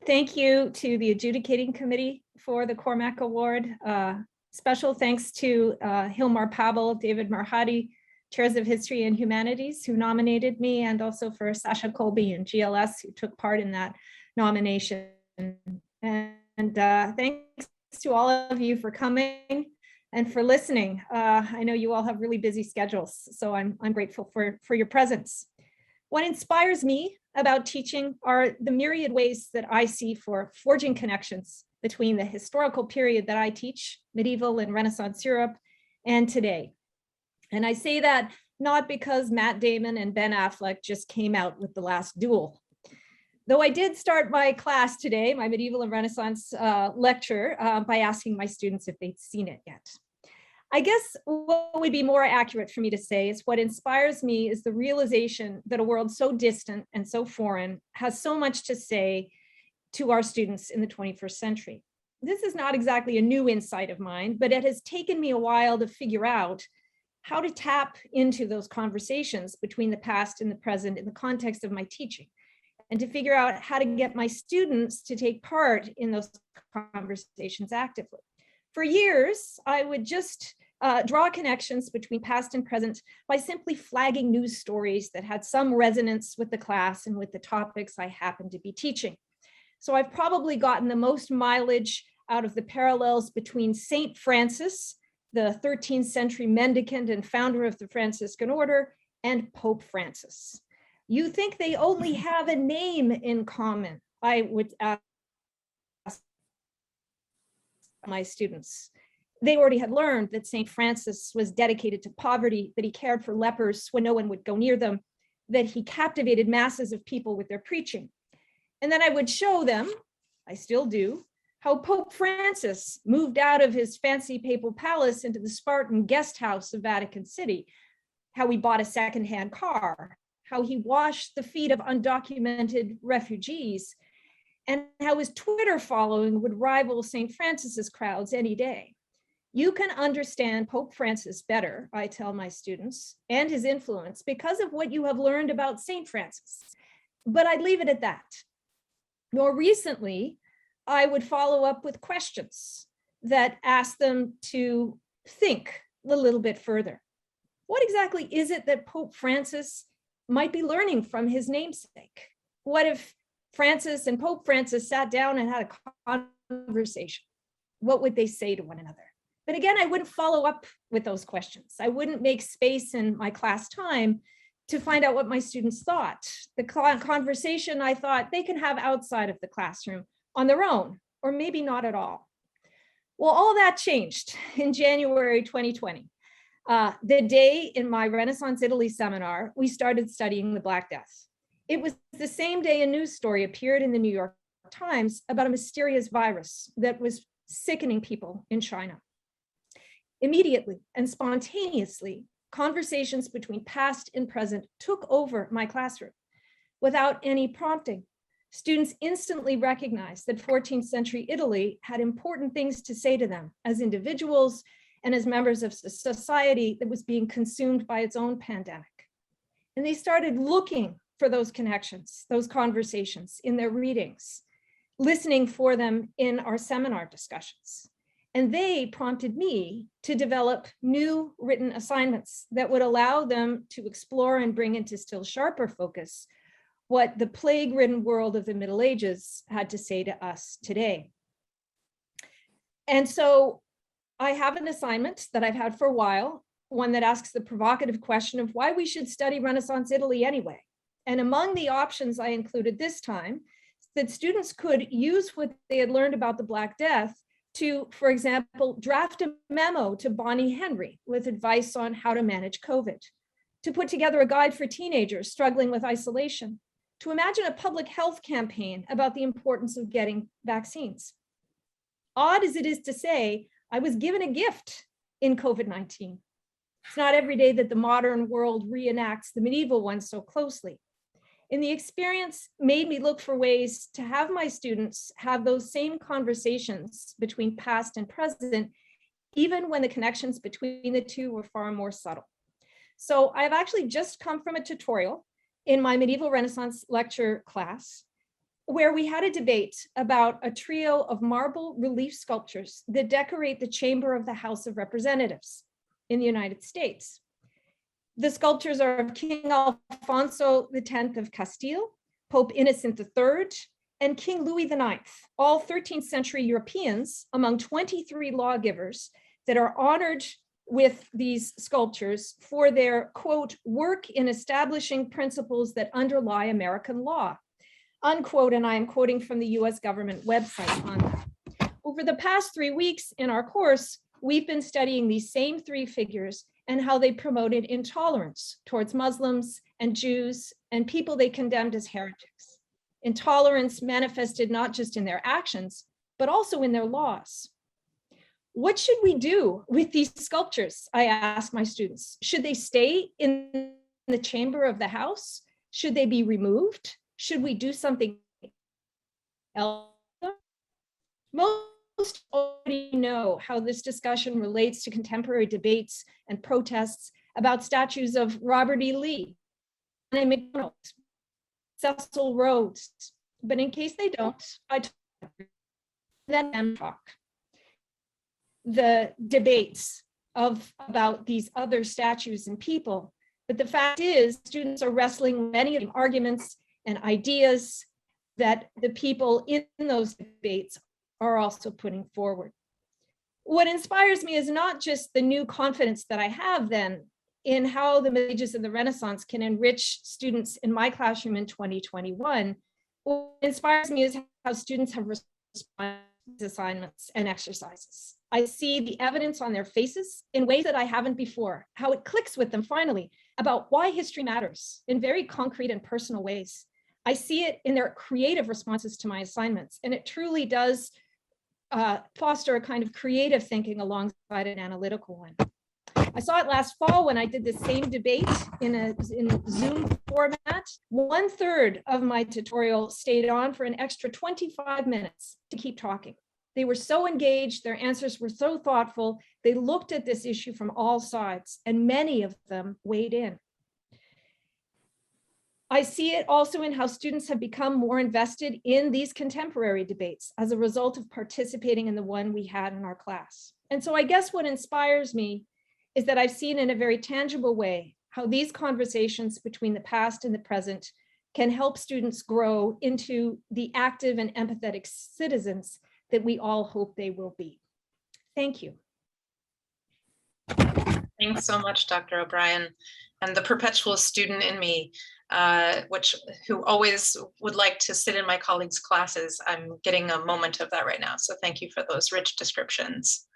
Thank you to the adjudicating committee for the Cormack Award. Special thanks to Hilmar Pavel, David Marhadi, chairs of history and humanities who nominated me, and also for Sasha Colby and GLS who took part in that nomination. And thanks to all of you for coming and for listening. I know you all have really busy schedules, so I'm grateful for your presence. What inspires me about teaching are the myriad ways that I see for forging connections between the historical period that I teach, medieval and Renaissance Europe, and today. And I say that not because Matt Damon and Ben Affleck just came out with The Last Duel. Though I did start my class today, my medieval and Renaissance lecture, by asking my students if they'd seen it yet. I guess what would be more accurate for me to say is what inspires me is the realization that a world so distant and so foreign has so much to say to our students in the 21st century. This is not exactly a new insight of mine, but it has taken me a while to figure out how to tap into those conversations between the past and the present in the context of my teaching, and to figure out how to get my students to take part in those conversations actively. For years, I would just draw connections between past and present by simply flagging news stories that had some resonance with the class and with the topics I happened to be teaching. So I've probably gotten the most mileage out of the parallels between Saint Francis, the 13th century mendicant and founder of the Franciscan order, and Pope Francis. You think they only have a name in common? I would ask my students. They already had learned that St. Francis was dedicated to poverty, that he cared for lepers when no one would go near them, that he captivated masses of people with their preaching. And then I would show them, I still do, how Pope Francis moved out of his fancy papal palace into the Spartan guest house of Vatican City, how he bought a secondhand car, how he washed the feet of undocumented refugees, and how his Twitter following would rival St. Francis's crowds any day. You can understand Pope Francis better, I tell my students, and his influence because of what you have learned about St. Francis. But I'd leave it at that. More recently, I would follow up with questions that ask them to think a little bit further. What exactly is it that Pope Francis might be learning from his namesake? What if Francis and Pope Francis sat down and had a conversation? What would they say to one another? But again, I wouldn't follow up with those questions. I wouldn't make space in my class time to find out what my students thought. The conversation I thought they can have outside of the classroom on their own, or maybe not at all. Well, all that changed in January 2020. The day in my Renaissance Italy seminar, we started studying the Black Death. It was the same day a news story appeared in the New York Times about a mysterious virus that was sickening people in China. Immediately and spontaneously, conversations between past and present took over my classroom. Without any prompting, students instantly recognized that 14th century Italy had important things to say to them as individuals and as members of a society that was being consumed by its own pandemic. And they started looking for those connections, those conversations in their readings, listening for them in our seminar discussions. And they prompted me to develop new written assignments that would allow them to explore and bring into still sharper focus what the plague-ridden world of the Middle Ages had to say to us today. And so I have an assignment that I've had for a while, one that asks the provocative question of why we should study Renaissance Italy anyway. And among the options I included this time, that students could use what they had learned about the Black Death to, for example, draft a memo to Bonnie Henry with advice on how to manage COVID, to put together a guide for teenagers struggling with isolation, to imagine a public health campaign about the importance of getting vaccines. Odd as it is to say, I was given a gift in COVID-19. It's not every day that the modern world reenacts the medieval one so closely. And the experience made me look for ways to have my students have those same conversations between past and present, even when the connections between the two were far more subtle. So I've actually just come from a tutorial in my medieval Renaissance lecture class where we had a debate about a trio of marble relief sculptures that decorate the chamber of the House of Representatives in the United States. The sculptures are of King Alfonso X of Castile, Pope Innocent III, and King Louis IX, all 13th century Europeans among 23 lawgivers that are honored with these sculptures for their, quote, work in establishing principles that underlie American law, unquote, and I am quoting from the US government website on that. Over the past 3 weeks in our course, we've been studying these same three figures and how they promoted intolerance towards Muslims and Jews and people they condemned as heretics. Intolerance manifested not just in their actions, but also in their laws. What should we do with these sculptures? I asked my students. Should they stay in the chamber of the House? Should they be removed? Should we do something else? Most already know how this discussion relates to contemporary debates and protests about statues of Robert E. Lee, Anne McDonald, Cecil Rhodes. But in case they don't, I then talk. The debates about these other statues and people. But the fact is, students are wrestling with many of the arguments and ideas that the people in those debates are also putting forward. What inspires me is not just the new confidence that I have then in how the Middle Ages and the Renaissance can enrich students in my classroom in 2021. What inspires me is how students have responded to assignments and exercises. I see the evidence on their faces in ways that I haven't before, how it clicks with them finally about why history matters in very concrete and personal ways. I see it in their creative responses to my assignments, and it truly does foster a kind of creative thinking alongside an analytical one. I saw it last fall when I did the same debate in Zoom format. 1/3 of my tutorial stayed on for an extra 25 minutes to keep talking. They were so engaged, their answers were so thoughtful, they looked at this issue from all sides, and many of them weighed in. I see it also in how students have become more invested in these contemporary debates as a result of participating in the one we had in our class. And so I guess what inspires me is that I've seen in a very tangible way how these conversations between the past and the present can help students grow into the active and empathetic citizens that we all hope they will be. Thank you. Thanks so much, Dr. O'Brien. And the perpetual student in me, who always would like to sit in my colleagues' classes, I'm getting a moment of that right now. So thank you for those rich descriptions.